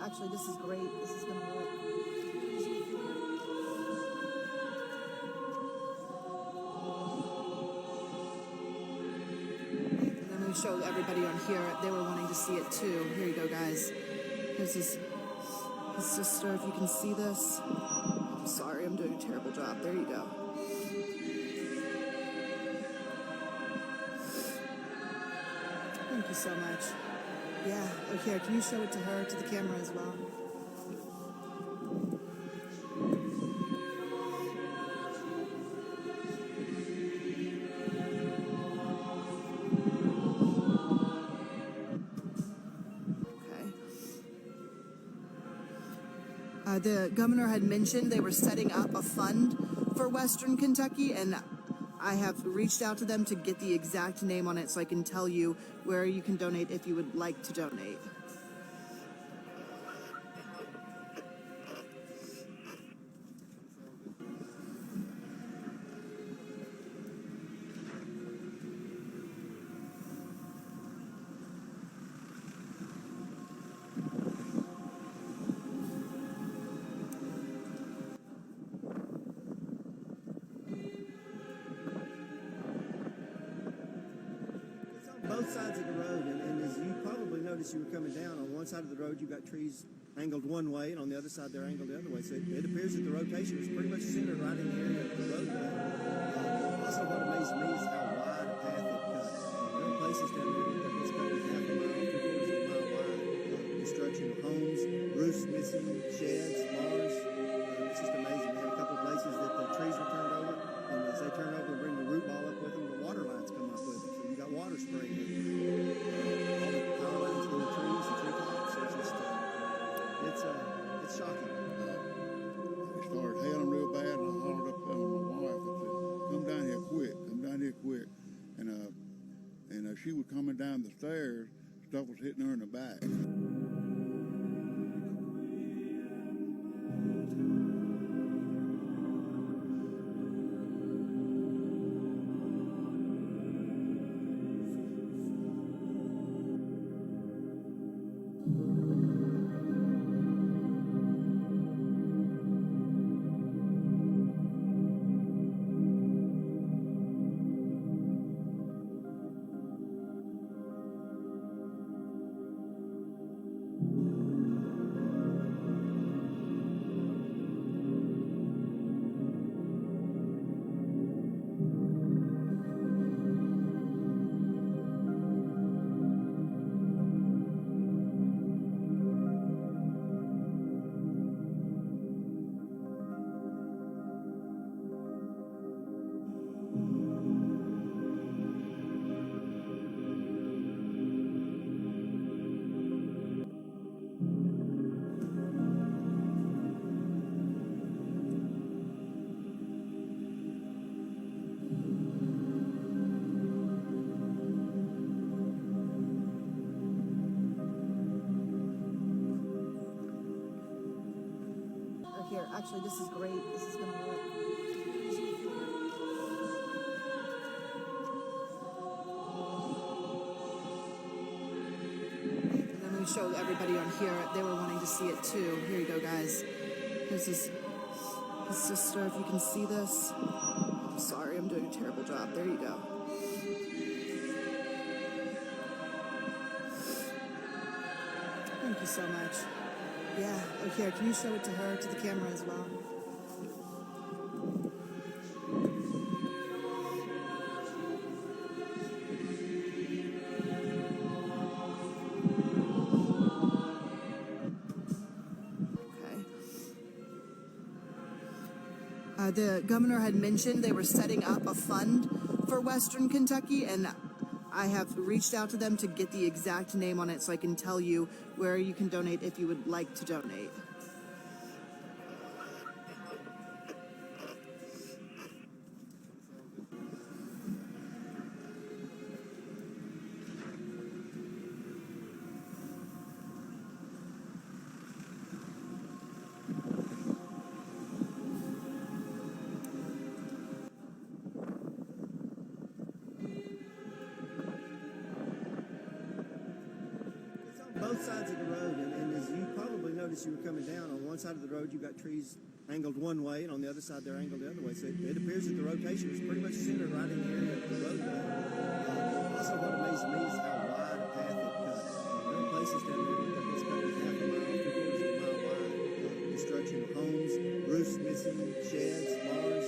Actually, this is great. This is going to work. And then we showed everybody on here. They were wanting to see it too. Here you go, guys. Here's his sister, if you can see this. I'm sorry, I'm doing a terrible job. There you go. Thank you so much. Yeah, oh, here, can you show it to her, to the camera as well? Okay. The governor had mentioned they were setting up a fund for Western Kentucky, and I have reached out to them to get the exact name on it so I can tell you where you can donate if you would like to donate. both sides of the road, and as you probably noticed, you were coming down on one side of the road, you've got trees angled one way, and on the other side they're angled the other way. So it appears that the rotation is pretty much centered right in the area of the roadway. Also, what amazed me is how wide a path it cut. There are places down there that it's cut half a mile, 3/4 of a mile wide. Destruction of homes, roofs missing, sheds, bars. It's just amazing. We have a couple of places that the trees were turned over, and as they turn over and bring the root ball up with them, the water lines come up with them. So you got water spraying in. All the power lines in the trees, the tree tops. It's just, it's shocking. It started hailing real bad, and I hollered up on my wife and said, "Come down here quick! Come down here quick!" And as she was coming down the stairs, stuff was hitting her in the back. Here, actually, this is great. This is gonna work. And then we show everybody on here. They were wanting to see it too. Here you go, guys. Here's his sister. If you can see this. I'm sorry, I'm doing a terrible job. There you go. Thank you so much. Yeah, oh, here, can you show it to her, to the camera as well? Okay. The governor had mentioned they were setting up a fund for Western Kentucky, and I have reached out to them to get the exact name on it so I can tell you where you can donate if you would like to donate. Both sides of the road, and as you probably noticed, you were coming down on one side of the road, you've got trees angled one way, and on the other side they're angled the other way. So it appears that the rotation is pretty much centered right in the area of the roadway. Also, what amazed me is how wide a path it cut. There are places down there that it's cut half a mile, 3/4 of a mile wide. Destruction of homes, roofs missing, sheds, bars.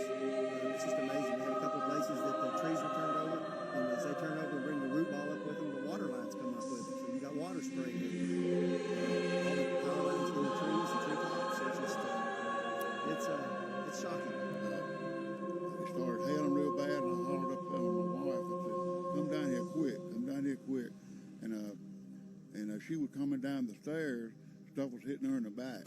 It's just amazing. We have a couple of places that the trees were turned over, and as they turn over and bring the root ball up with them, the water lines come up with them. So you got water spraying in. All the power lines in the trees, the tree tops. It's just, it's shocking. It started hailing real bad, and I hollered up on my wife and said, "Come down here quick! Come down here quick!" And as she was coming down the stairs, stuff was hitting her in the back.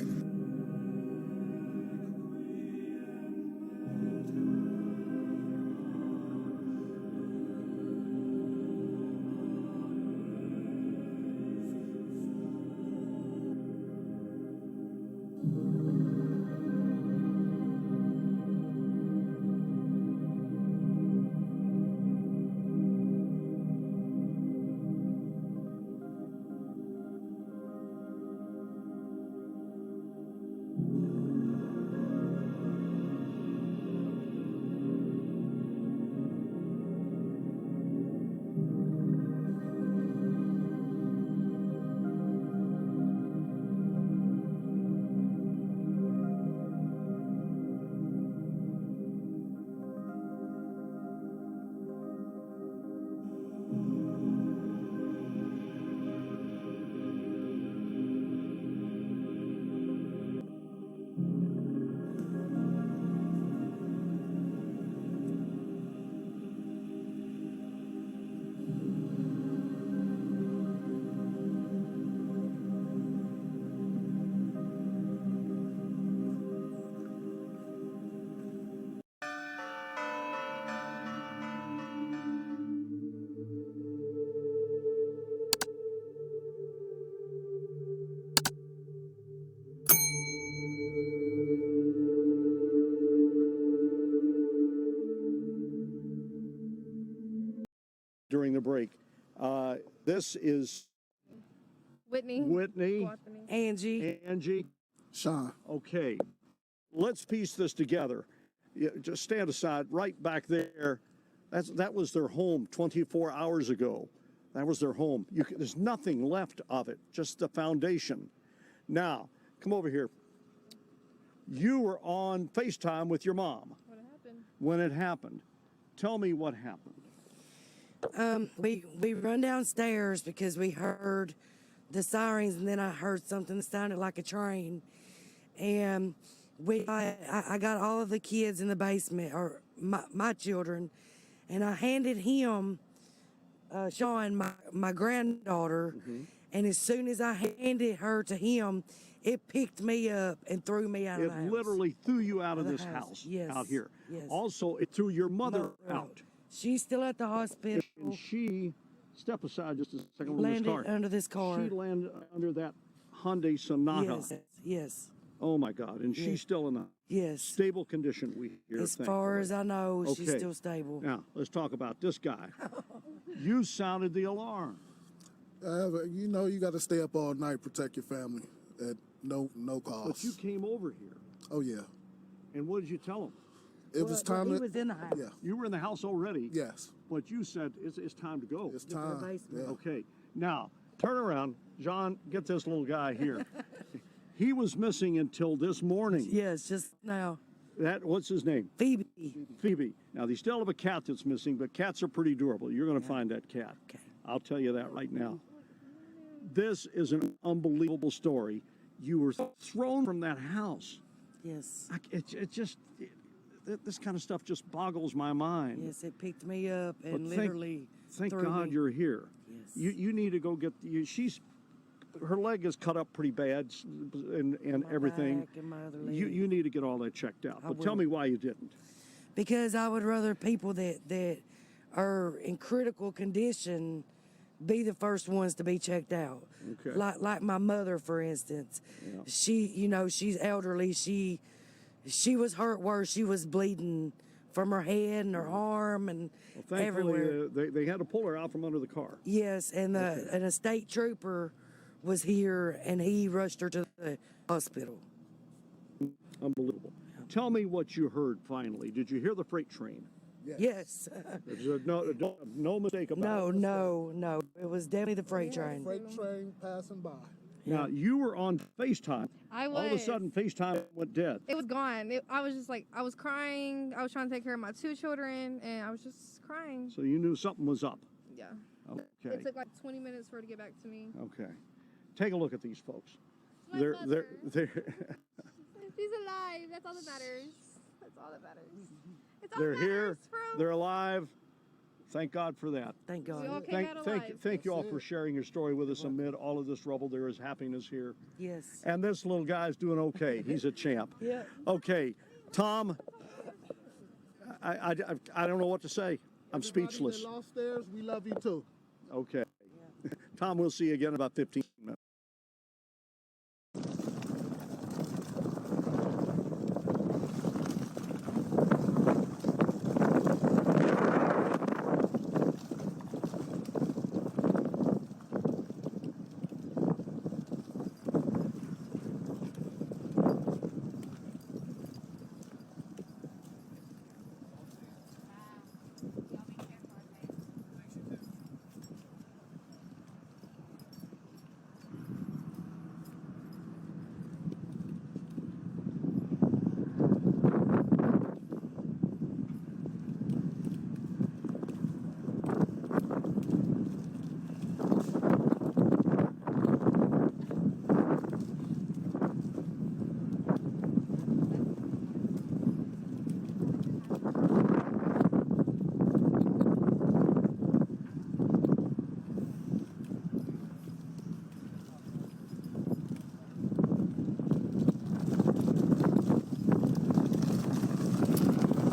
during the break. This is Whitney, Angie, Sean. Okay, let's piece this together. Just stand aside right back there. That was their home 24 hours ago. That was their home. There's nothing left of it, just the foundation. Now, come over here. You were on FaceTime with your mom. What happened? When it happened. Tell me what happened. We run downstairs because we heard the sirens, and then I heard something that sounded like a train. And I got all of the kids in the basement, or my children, and I handed him, Sean, my granddaughter, and as soon as I handed her to him, it picked me up and threw me out of the house. It literally threw you out of this house, yes, out here. Yes. Also, it threw your mother out. She's still at the hospital. And she, step aside just a second, landed under this car. She landed under that Hyundai Sonata. Yes. Oh my God! And she's still in a stable condition. We hear. As far as I know, she's still stable. Now let's talk about this guy. You sounded the alarm. You know, you got to stay up all night, protect your family at no cost. But you came over here. Oh yeah. And what did you tell him? It was time. He was in the house. Yeah. You were in the house already. Yes. But you said it's time to go. It's time. Yeah. Okay. Now turn around, John. Get this little guy here. He was missing until this morning. Yes, just now. What's his name? Phoebe. Now, they still have a cat that's missing, but cats are pretty durable. You're going to find that cat. Okay. I'll tell you that right now. This is an unbelievable story. You were thrown from that house. Yes. This kind of stuff just boggles my mind. Yes, it picked me up and But literally Thank threw God me. you're here. Yes. You need to go get, her leg is cut up pretty bad and My everything. back and my other leg. You need to get all that checked out. But tell will. me why you didn't. Because I would rather people that are in critical condition be the first ones to be checked out. Okay. Like my mother, for instance. Yeah. She's elderly. She was hurt worse. She was bleeding from her head and her arm and everywhere. They had to pull her out from under the car. Yes, and a state trooper was here, and he rushed her to the hospital. Unbelievable. Tell me what you heard finally. Did you hear the freight train? Yes. There's no mistake about it. No. It was definitely the freight train. Freight train passing by. Now, you were on FaceTime. I was. All of a sudden, FaceTime went dead. It was gone. I was just like, I was crying. I was trying to take care of my 2 children, and I was just crying. So you knew something was up. Yeah. Okay. It took like 20 minutes for her to get back to me. Okay. Take a look at these folks. My They're She's alive. That's all that matters. That's all that matters. It's all they're that here. matters, bro. They're alive. Thank God for that. Thank We all God. came out alive. Thank you all for sharing your story with us amid all of this rubble. There is happiness here. Yes. And this little guy's doing okay. He's a champ. Yeah. Okay, Tom, I don't know what to say. I'm speechless. Everybody that lost theirs, we love you too. Okay. Tom, we'll see you again in about 15 minutes.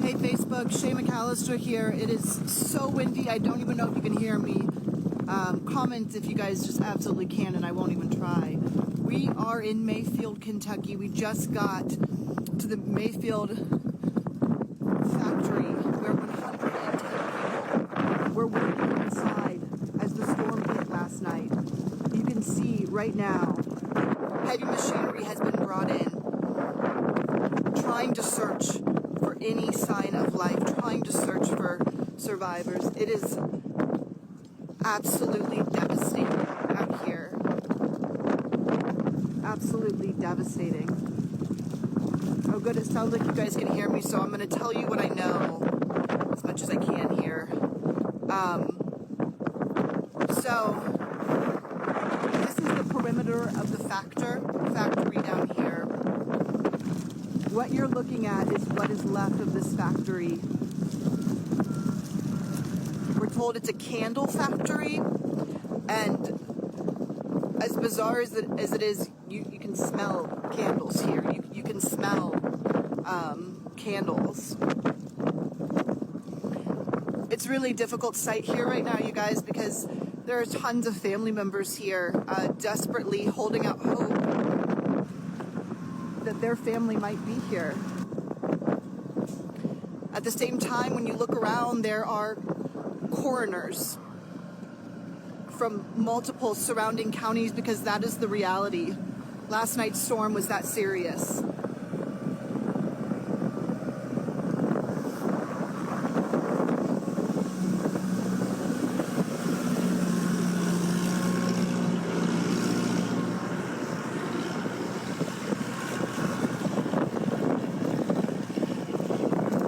Hey Facebook, Shay McAllister here. It is so windy, I don't even know if you can hear me. Comment if you guys just absolutely can, and I won't even try. We are in Mayfield, Kentucky. We just got to the Mayfield factory where 110 people were working inside. right now, heavy machinery has been brought in, trying to search for any sign of life, trying to search for survivors. It is absolutely devastating out here. Absolutely devastating. Oh good, it sounds like you guys can hear me, so I'm going to tell you what I know as much as I can here. So this is the perimeter of the factory down here. What you're looking at is what is left of this factory. We're told it's a candle factory, and as bizarre as it is, you can smell candles here. You can smell candles. It's really a difficult sight here right now, you guys, because there are tons of family members here desperately holding out hope that their family might be here. At the same time, when you look around, there are coroners from multiple surrounding counties, because that is the reality. Last night's storm was that serious.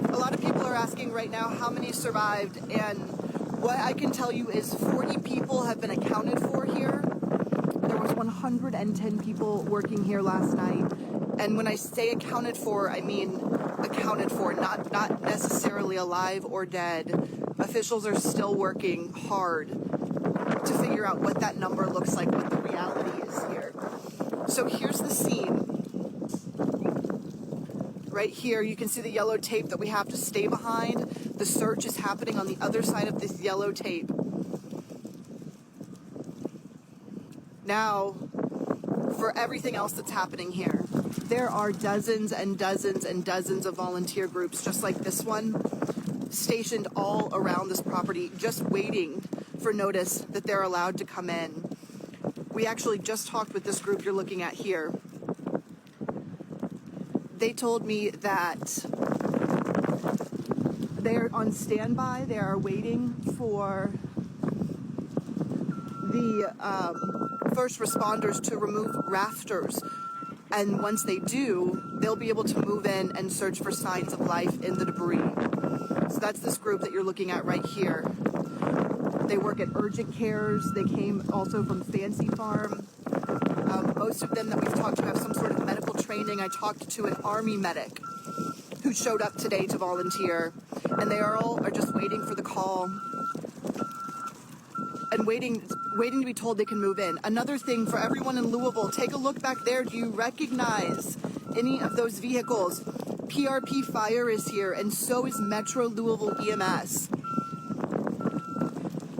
A lot of people are asking right now how many survived, and what I can tell you is 40 people have been accounted for here. There was 110 people working here last night. And when I say accounted for, I mean accounted for, not necessarily alive or dead. Officials are still working hard to figure out what that number looks like, what the reality is here. So here's the scene. Right here, you can see the yellow tape that we have to stay behind. The search is happening on the other side of this yellow tape. Now, for everything else that's happening here, there are dozens and dozens and dozens of volunteer groups just like this one, stationed all around this property, just waiting for notice that they're allowed to come in. We actually just talked with this group you're looking at here. They told me that they're on standby. They are waiting for the first responders to remove rafters. And once they do, they'll be able to move in and search for signs of life in the debris. So that's this group that you're looking at right here. They work at urgent cares. They came also from Fancy Farm. Most of them that we've talked to have some sort of medical training. I talked to an Army medic who showed up today to volunteer, and they are just waiting for the call and waiting to be told they can move in. Another thing for everyone in Louisville, take a look back there. Do you recognize any of those vehicles? PRP Fire is here, and so is Metro Louisville EMS.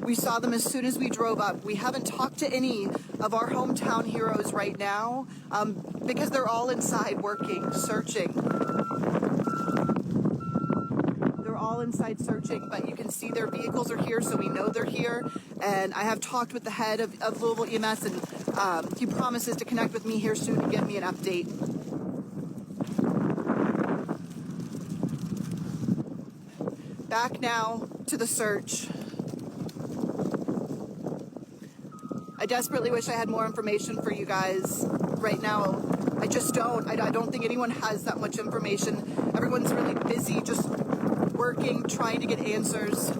We saw them as soon as we drove up. We haven't talked to any of our hometown heroes right now because they're all inside working, searching. They're all inside searching, but you can see their vehicles are here, so we know they're here. And I have talked with the head of Louisville EMS, and he promises to connect with me here soon to give me an update. Back now to the search. I desperately wish I had more information for you guys right now. I just don't. I don't think anyone has that much information. Everyone's really busy just working, trying to get answers.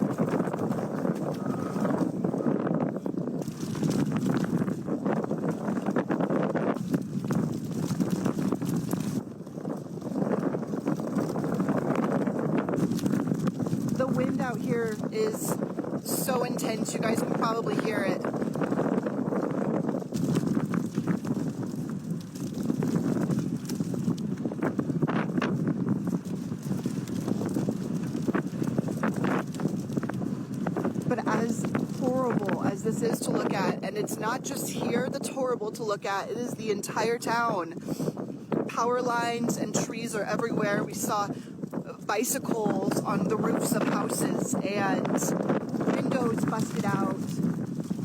The wind out here is so intense, you guys can probably hear it. But as horrible as this is to look at, and it's not just here that's horrible to look at, it is the entire town. Power lines and trees are everywhere. We saw bicycles on the roofs of houses and windows busted out,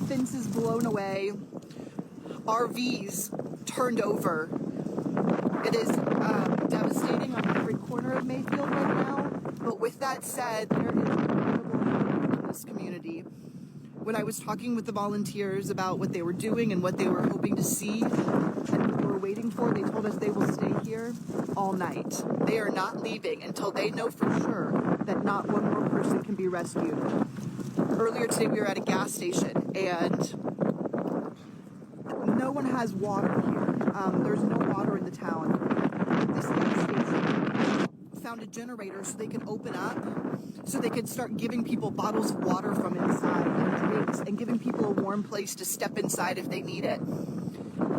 fences blown away. RVs turned over. It is devastating on every corner of Mayfield right now. But with that said, there is incredible hope in this community. When I was talking with the volunteers about what they were doing and what they were hoping to see and what they were waiting for, they told us they will stay here all night. They are not leaving until they know for sure that not one more person can be rescued. Earlier today, we were at a gas station, and no one has water here. There's no water in the town. This gas station found a generator so they could open up, so they could start giving people bottles of water from inside and drinks, and giving people a warm place to step inside if they need it.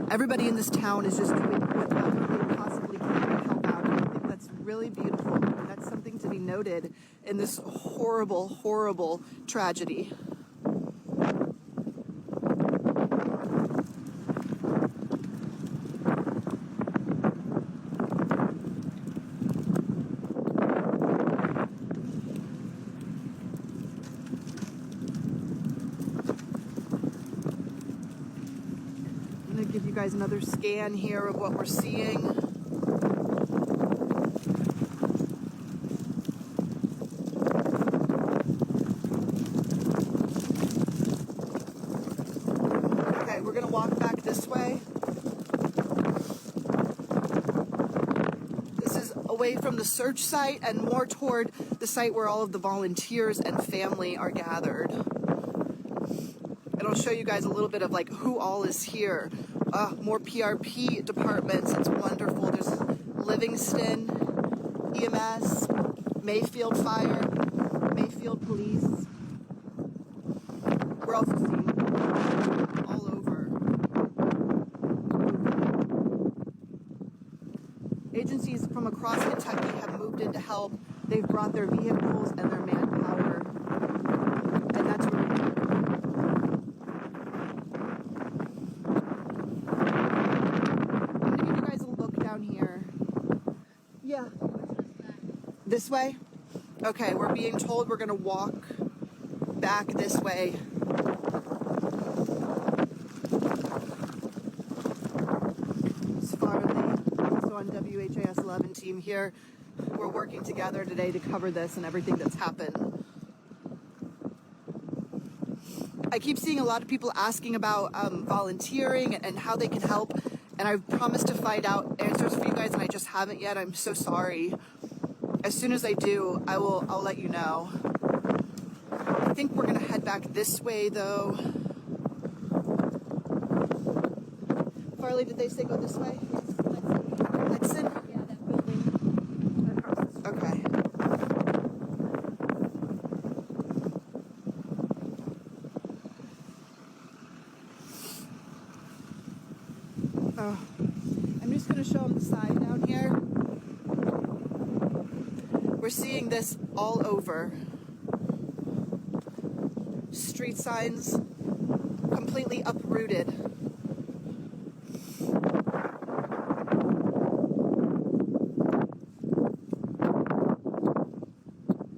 Everybody in this town is just doing whatever they possibly can to help out. And I think that's really beautiful. And that's something to be noted in this horrible, horrible tragedy. I'm going to give you guys another scan here of what we're seeing. Okay, we're going to walk back this way. This is away from the search site and more toward the site where all of the volunteers and family are gathered. It'll show you guys a little bit of like who all is here. More PRP departments. It's wonderful. There's Livingston, EMS, Mayfield Fire, Mayfield Police. We're also seeing all over. Agencies from across Kentucky have moved in to help. They've brought their vehicles and their manpower. And that's really here. Yeah. This way? Okay, we're being told we're going to walk back this way. It's Farley, also on WHAS 11 team here. We're working together today to cover this and everything that's happened. I keep seeing a lot of people asking about volunteering and how they can help. And I've promised to find out answers for you guys, and I just haven't yet. I'm so sorry. As soon as I do, I'll let you know. I think we're gonna head back this way, though. Farley, did they say go this way? Hudson? Yeah, that building across the street. Okay. Oh, I'm just going to show them the sign down here. We're seeing this all over. Street signs completely uprooted.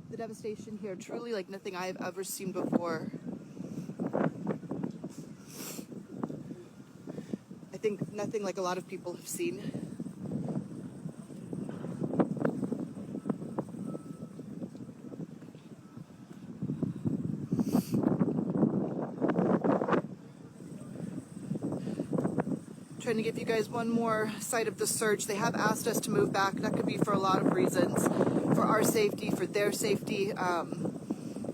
The devastation here, truly like nothing I've ever seen before. I think nothing like a lot of people have seen. Trying to give you guys one more sight of the search. They have asked us to move back. That could be for a lot of reasons. For our safety, for their safety,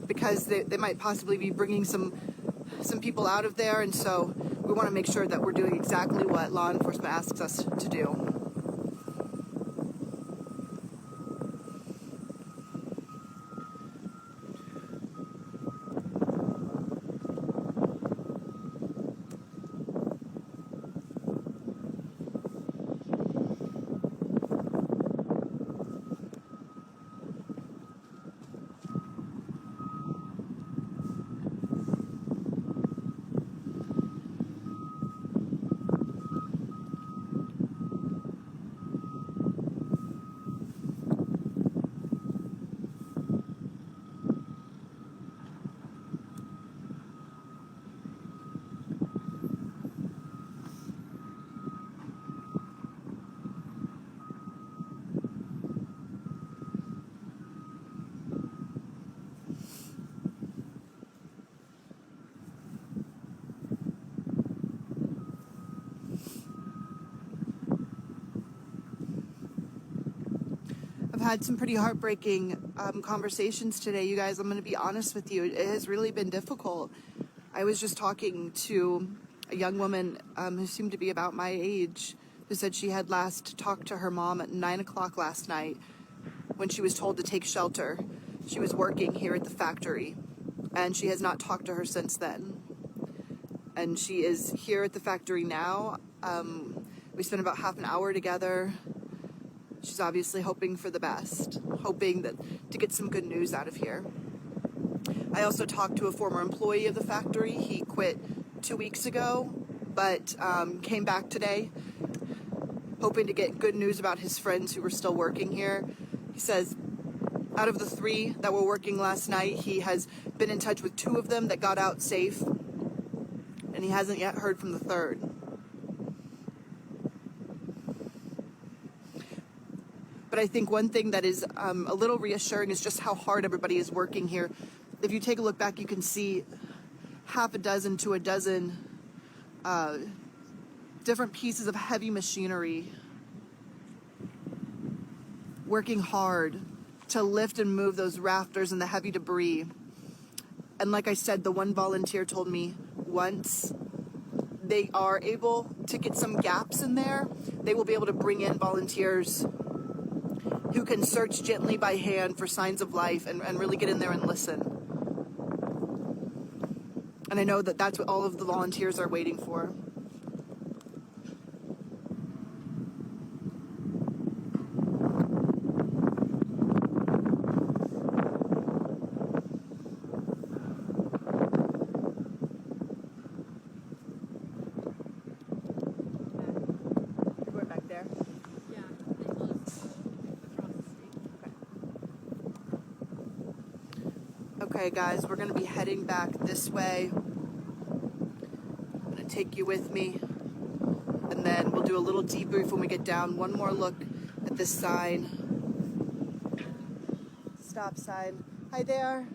because they might possibly be bringing some people out of there, and so we want to make sure that we're doing exactly what law enforcement asks us to do. had some pretty heartbreaking conversations today, you guys. I'm going to be honest with you. It has really been difficult. I was just talking to a young woman who seemed to be about my age, who said she had last talked to her mom at 9 o'clock last night when she was told to take shelter. She was working here at the factory, and she has not talked to her since then. And she is here at the factory now. We spent about half an hour together. She's obviously hoping for the best, hoping to get some good news out of here. I also talked to a former employee of the factory. He quit 2 weeks ago, but came back today, hoping to get good news about his friends who were still working here. He says out of the 3 that were working last night, he has been in touch with 2 of them that got out safe, and he hasn't yet heard from the 3rd. But I think one thing that is a little reassuring is just how hard everybody is working here. If you take a look back, you can see half a dozen to a dozen different pieces of heavy machinery working hard to lift and move those rafters and the heavy debris. And like I said, the one volunteer told me once they are able to get some gaps in there, they will be able to bring in volunteers who can search gently by hand for signs of life and really get in there and listen. And I know that that's what all of the volunteers are waiting for. We're back there. Yeah, they told us across the street. Okay, guys, we're going to be heading back this way. I'm going to take you with me, and then we'll do a little debrief when we get down. One more look at this sign. Stop sign. Hi there.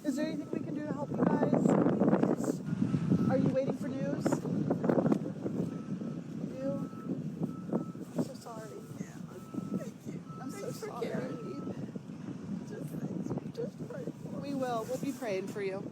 Is there anything we can do to help you guys? Are you waiting for news? You? I'm so sorry. Yeah. Thank you. I'm so sorry. Just pray for me. We will. We'll be praying for you.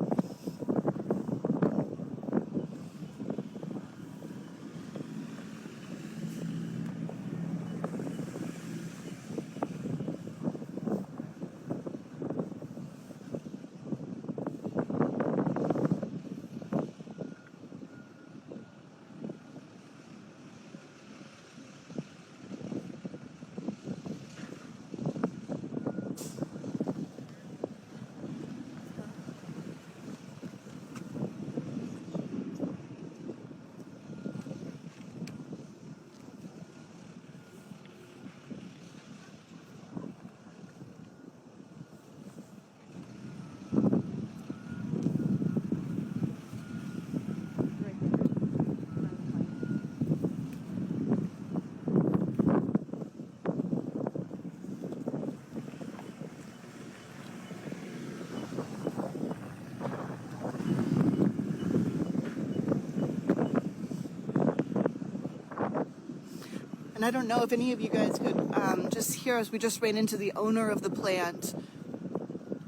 And I don't know if any of you guys could just hear us. We just ran into the owner of the plant,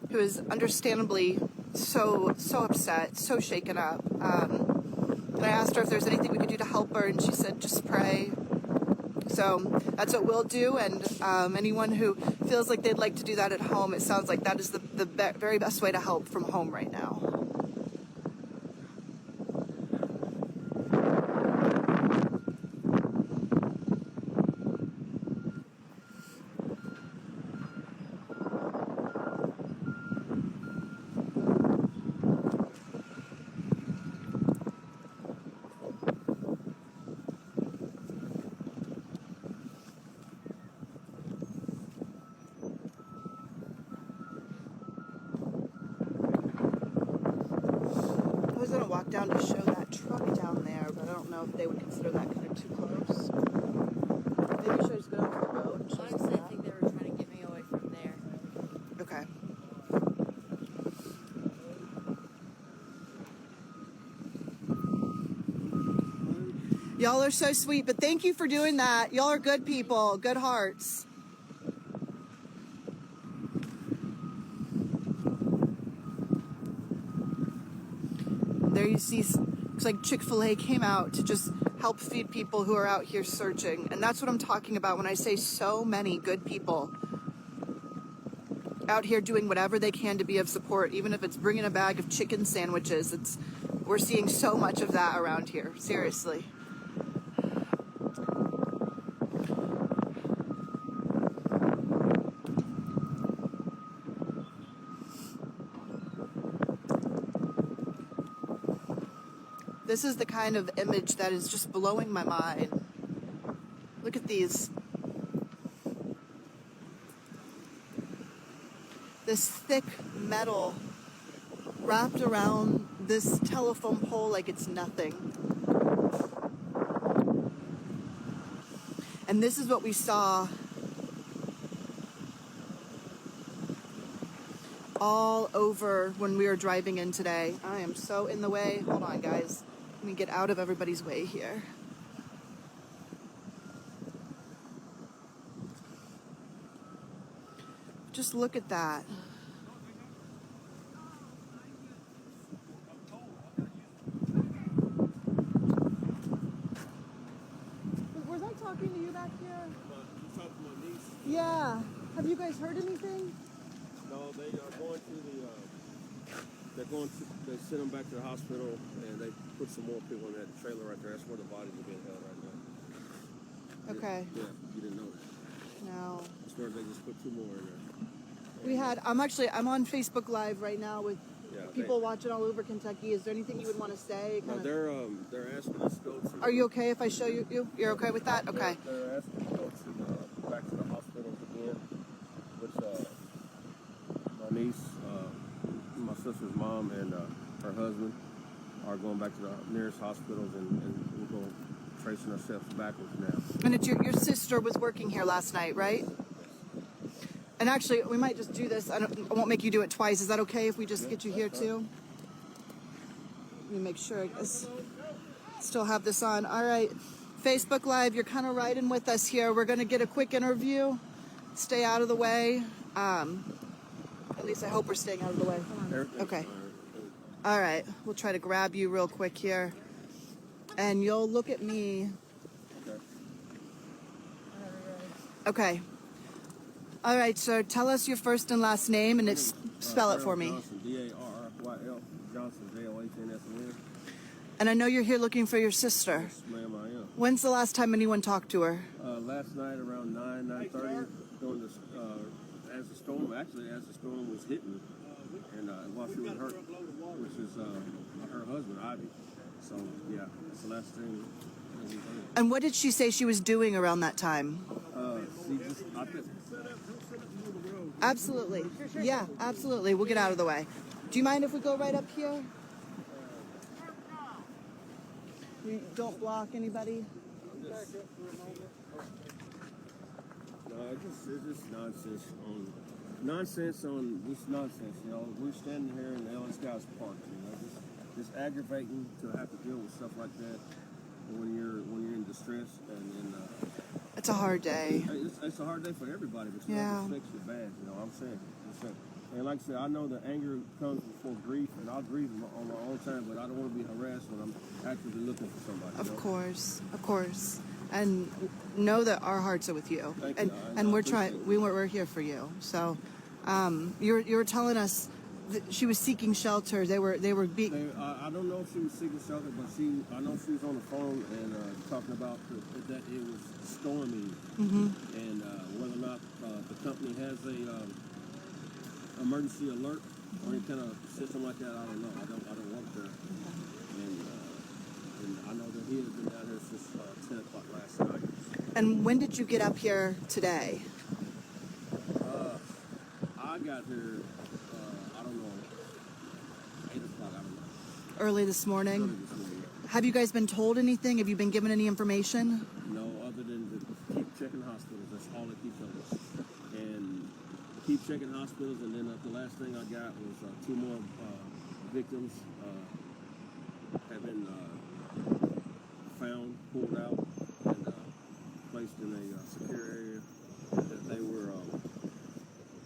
who is understandably so upset, so shaken up. And I asked her if there's anything we could do to help her, and she said, just pray. So that's what we'll do, and anyone who feels like they'd like to do that at home, it sounds like that is the very best way to help from home right now. I was going to walk down to show that truck down there, but I don't know if they would consider that kind of too close. Maybe I should just go down to the road and show Honestly, that. I think they were trying to get me away from there. Okay. Y'all are so sweet, but thank you for doing that. Y'all are good people, good hearts. There you see, looks like Chick-fil-A came out to just help feed people who are out here searching. And that's what I'm talking about when I say so many good people out here doing whatever they can to be of support, even if it's bringing a bag of chicken sandwiches. We're seeing so much of that around here, seriously. This is the kind of image that is just blowing my mind. Look at these. This thick metal wrapped around this telephone pole like it's nothing. And this is what we saw all over when we were driving in today. I am so in the way. Hold on, guys. Let me get out of everybody's way here. Just look at that. Was I talking to you back here? You talked to my niece? Yeah. Have you guys heard anything? No, they are going to they sent them back to the hospital, and they put some more people in that trailer right there. That's where the bodies are being held right now. Okay. Yeah, you didn't know that. No. That's where they just put 2 more in there. I'm on Facebook Live right now with people they, watching all over Kentucky. Is there anything you would want to say? No, they're asking us to go to. Are you okay if I show you? You're okay with that? Okay. They're asking us to go to back to the hospitals again, which my niece, my sister's mom, and her husband are going back to the nearest hospitals, and we're going tracing ourselves backwards now. And it's your sister was working here last night, right? And actually, we might just do this. I won't make you do it twice. Is that okay if we just get you here too? Let me make sure. I guess still have this on. All right, Facebook Live. You're kind of riding with us here. We're gonna get a quick interview. Stay out of the way. At least I hope we're staying out of the way. Okay. All right. We'll try to grab you real quick here, and you'll look at me. Okay. All right, so tell us your first and last name and spell it for me. Johnson, D-A-R-R-Y-L, Johnson, J-O-H-N-S-O-N. And I know you're here looking for your sister. Yes, ma'am, I am. When's the last time anyone talked to her? Last night around 9:30, during the, as the storm was hitting, and while she was hurt, which is her husband, Ivy. So, yeah, that's the last thing that we heard. And what did she say she was doing around that time? Absolutely. Yeah, absolutely. We'll get out of the way. Do you mind if we go right up here? You don't block anybody? No, it's just nonsense on this nonsense. You know, we're standing here in Ellis Guys Park. You know, just aggravating to have to deal with stuff like that when you're in distress, and it's a hard day. It's a hard day for everybody, but it affects you bad. You know what I'm saying? And like I said, I know that anger comes before grief, and I'll grieve on my own time, but I don't want to be harassed when I'm actively looking for somebody. Of course. And know that our hearts are with you. Thank and you. and we're trying. We're here for you. So, you were telling us that she was seeking shelter. They were I don't know if she was seeking shelter, but I know she was on the phone and talking about that it was stormy, and whether or not the company has a emergency alert or any kind of system like that. I don't know. I don't work there, and I know that he has been down here since 10 o'clock last night. And when did you get up here today? I got here, I don't know, 8 o'clock, I don't know. Early this morning? Early this morning. Have you guys been told anything? Have you been given any information? No, other than to keep checking hospitals. That's all they keep telling us. And keep checking hospitals, and then the last thing I got was 2 more victims have been found, pulled out, and placed in a secure area. That they were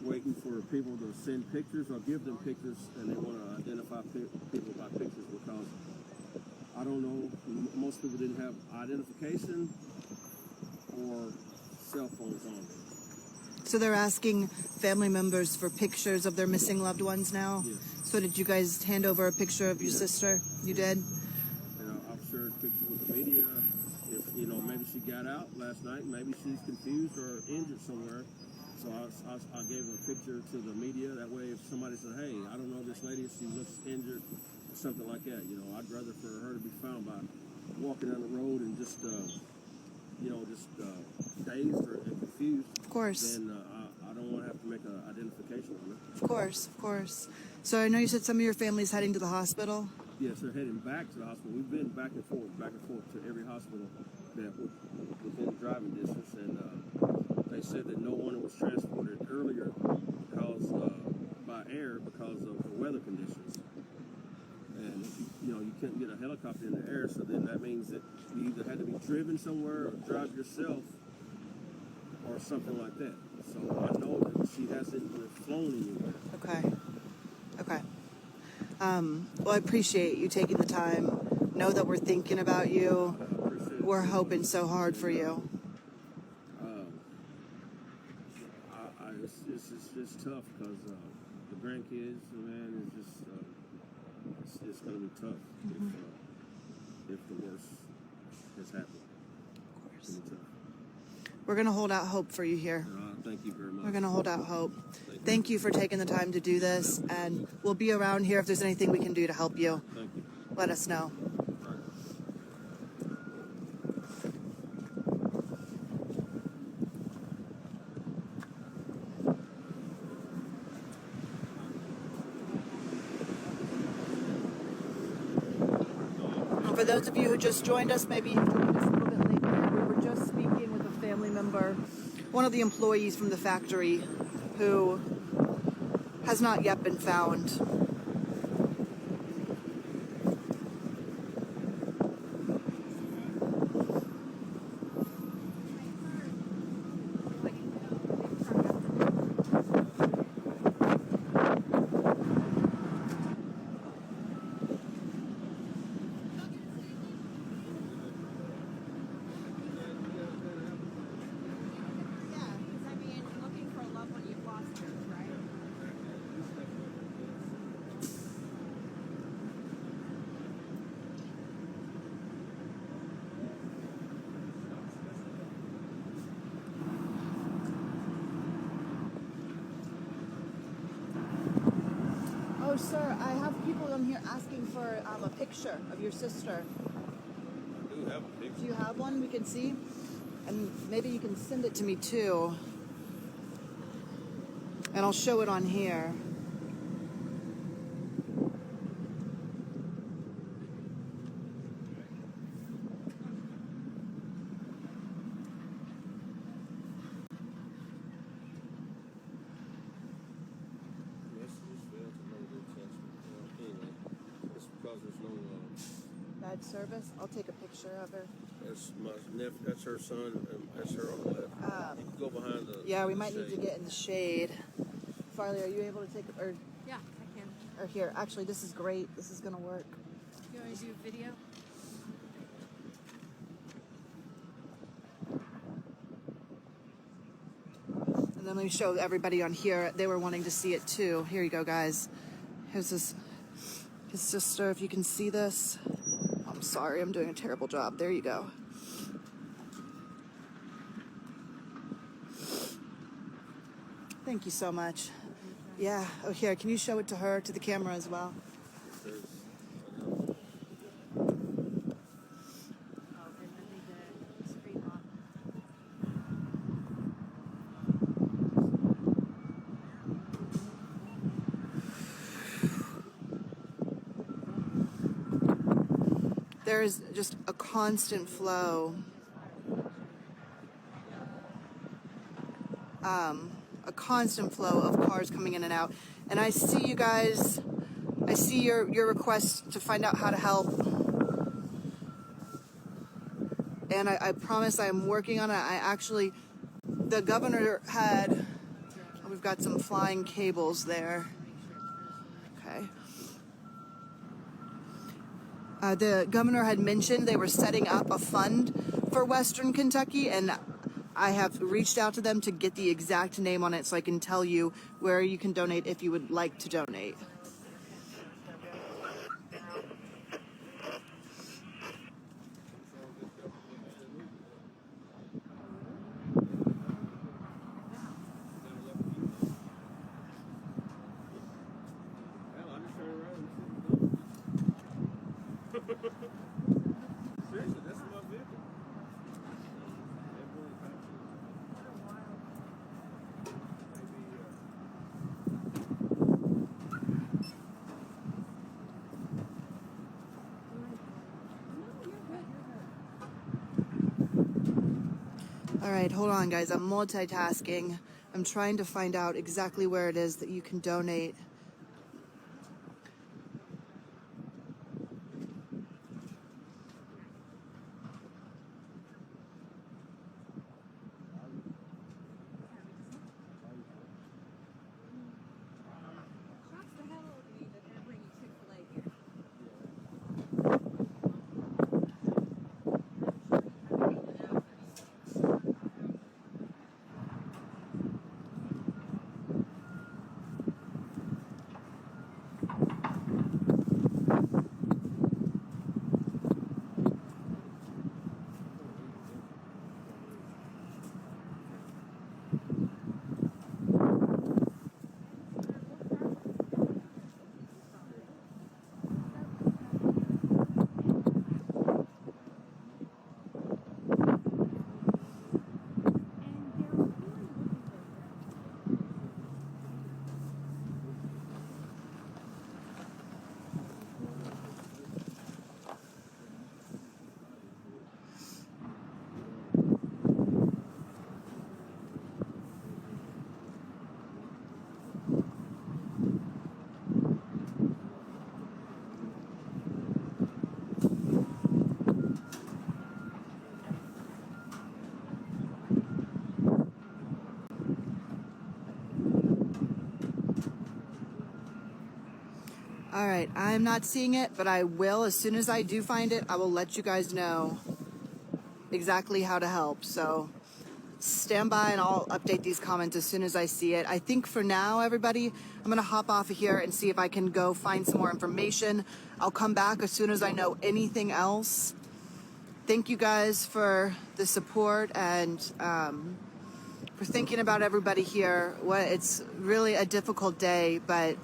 waiting for people to send pictures or give them pictures, and they want to identify people by pictures because I don't know, most people didn't have identification or cell phones on them. So they're asking family members for pictures of their missing loved ones now? Yes. So did you guys hand over a picture of your sister? You did? And I've shared pictures with the media. If, maybe she got out last night, maybe she's confused or injured somewhere. So I gave a picture to the media. That way, if somebody said, hey, I don't know this lady, if she looks injured, or something like that, I'd rather for her to be found by walking down the road and just dazed or confused. Of course. Then I don't want to have to make an identification on her. Of course, of course. So I know you said some of your family's heading to the hospital. Yes, they're heading back to the hospital. We've been back and forth to every hospital that within driving distance, and they said that no one was transported earlier because by air because of the weather conditions. And you couldn't get a helicopter in the air, so then that means that you either had to be driven somewhere or drive yourself or something like that. So I know that she hasn't flown anywhere. Okay. Okay. Well, I appreciate you taking the time. Know that we're thinking about you. I appreciate it. We're hoping so hard for you. It's tough because the grandkids, man, is just it's going to be tough if the worst has happened. Of course. It's gonna be tough. We're going to hold out hope for you here. Thank you very much. We're going to hold out hope. Thank you for taking the time to do this, and we'll be around here if there's anything we can do to help you. Thank you. Let us know. For those of you who just joined us, maybe you joined us a little bit later, we were just speaking with a family member, one of the employees from the factory, who has not yet been found. Looking for a loved one you've lost here, right? Oh, sir, I have people on here asking for a picture of your sister. I do have a picture. Do you have one we can see? And maybe you can send it to me too. And I'll show it on here. It's because there's no. Bad service. I'll take a picture of her. That's my nephew. That's her son. And that's her on the left. You can go behind the. Yeah, we might need to shade. get in the shade. Farley, are you able to take or Yeah, I can. or here? Actually, this is great. This is gonna work. You want to do a video? And then let me show everybody on here. They were wanting to see it too. Here you go, guys. Here's his sister. If you can see this. I'm sorry, I'm doing a terrible job. There you go. Thank you so much. Yeah. Oh, here. Can you show it to her, to the camera as well? There's- Oh, then I need the screen lock. There is just a constant flow. A constant flow of cars coming in and out. And I see you guys, I see your request to find out how to help. and I promise I am working on it. The governor had, we've got some flying cables there. Okay. The governor had mentioned they were setting up a fund for Western Kentucky, and I have reached out to them to get the exact name on it so I can tell you where you can donate if you would like to donate. Hell, I just turned around and seriously, that's my vehicle. All right, hold on, guys. I'm multitasking. I'm trying to find out exactly where it is that you can donate. Shocks the hell out of me that they're bringing Chick-fil-A here. All right, I'm not seeing it, but I will. As soon as I do find it, I will let you guys know exactly how to help. So stand by and I'll update these comments as soon as I see it. I think for now, everybody, I'm going to hop off of here and see if I can go find some more information. I'll come back as soon as I know anything else. Thank you guys for the support and for thinking about everybody here. It's really a difficult day, but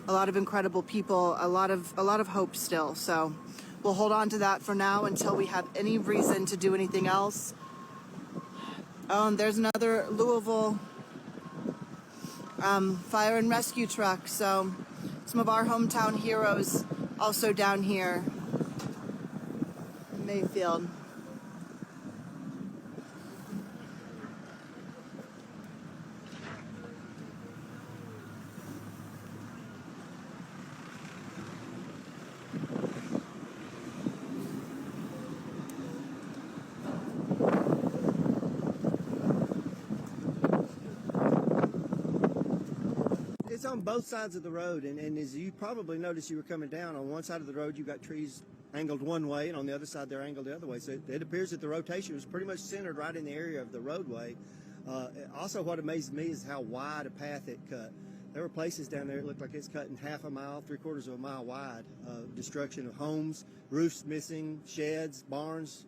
a lot of incredible people, a lot of hope still. So we'll hold on to that for now until we have any reason to do anything else. Oh, and there's another Louisville fire and rescue truck. So some of our hometown heroes also down here in Mayfield. It's on both sides of the road, and as you probably noticed, you were coming down on one side of the road, you've got trees angled one way, and on the other side, they're angled the other way. So it appears that the rotation was pretty much centered right in the area of the roadway. Also, what amazed me is how wide a path it cut. There were places down there it looked like it's cutting half a mile, 3/4 of a mile wide. Destruction of homes, roofs missing, sheds, barns.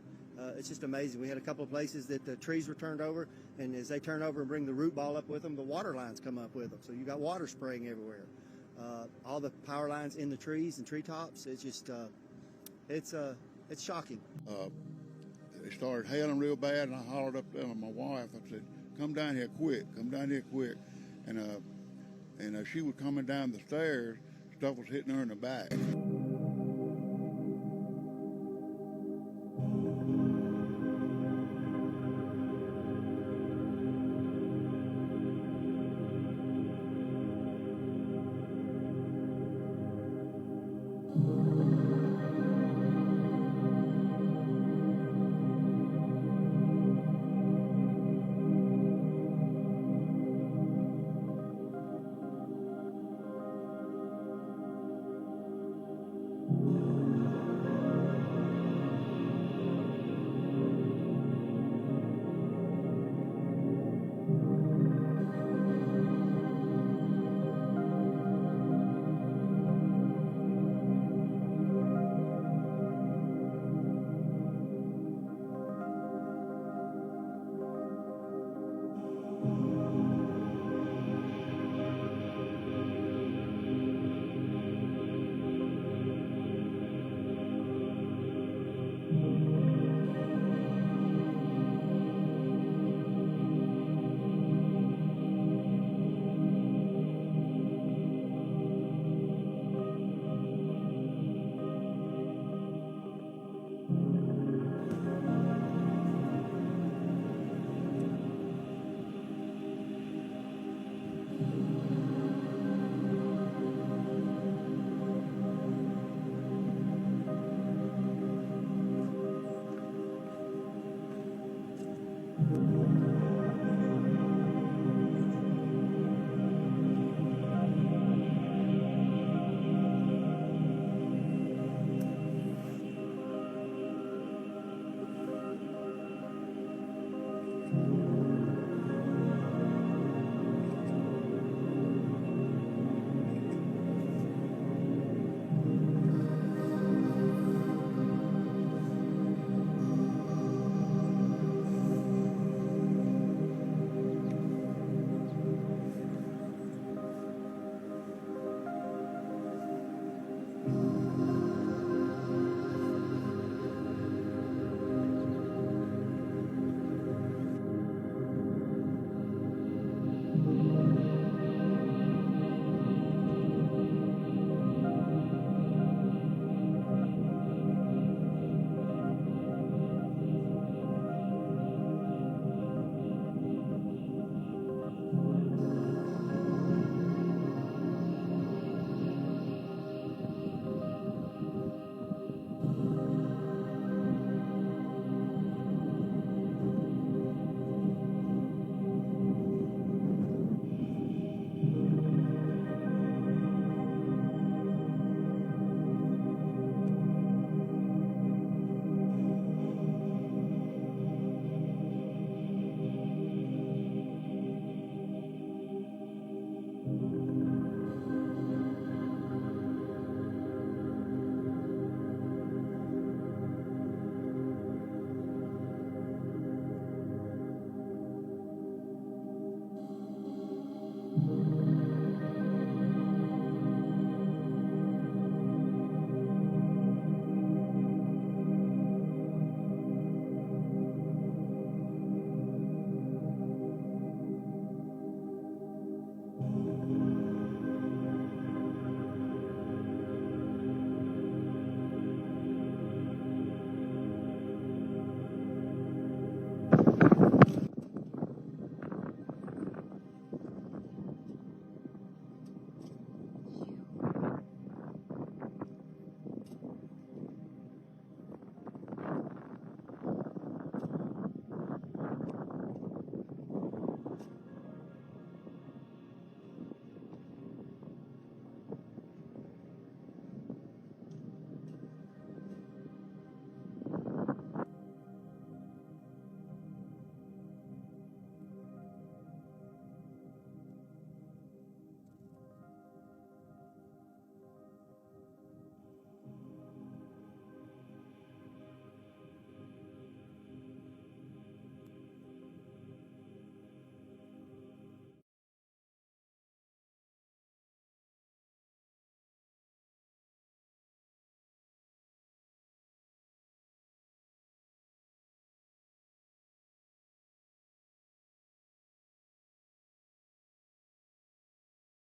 It's just amazing. We had a couple of places that the trees were turned over, and as they turn over and bring the root ball up with them, the water lines come up with them. So you got water spraying everywhere. All the power lines in the trees and treetops. It's just, it's shocking. It started hailing real bad, and I hollered up to my wife. I said, "Come down here quick! Come down here quick!" And she was coming down the stairs. Stuff was hitting her in the back.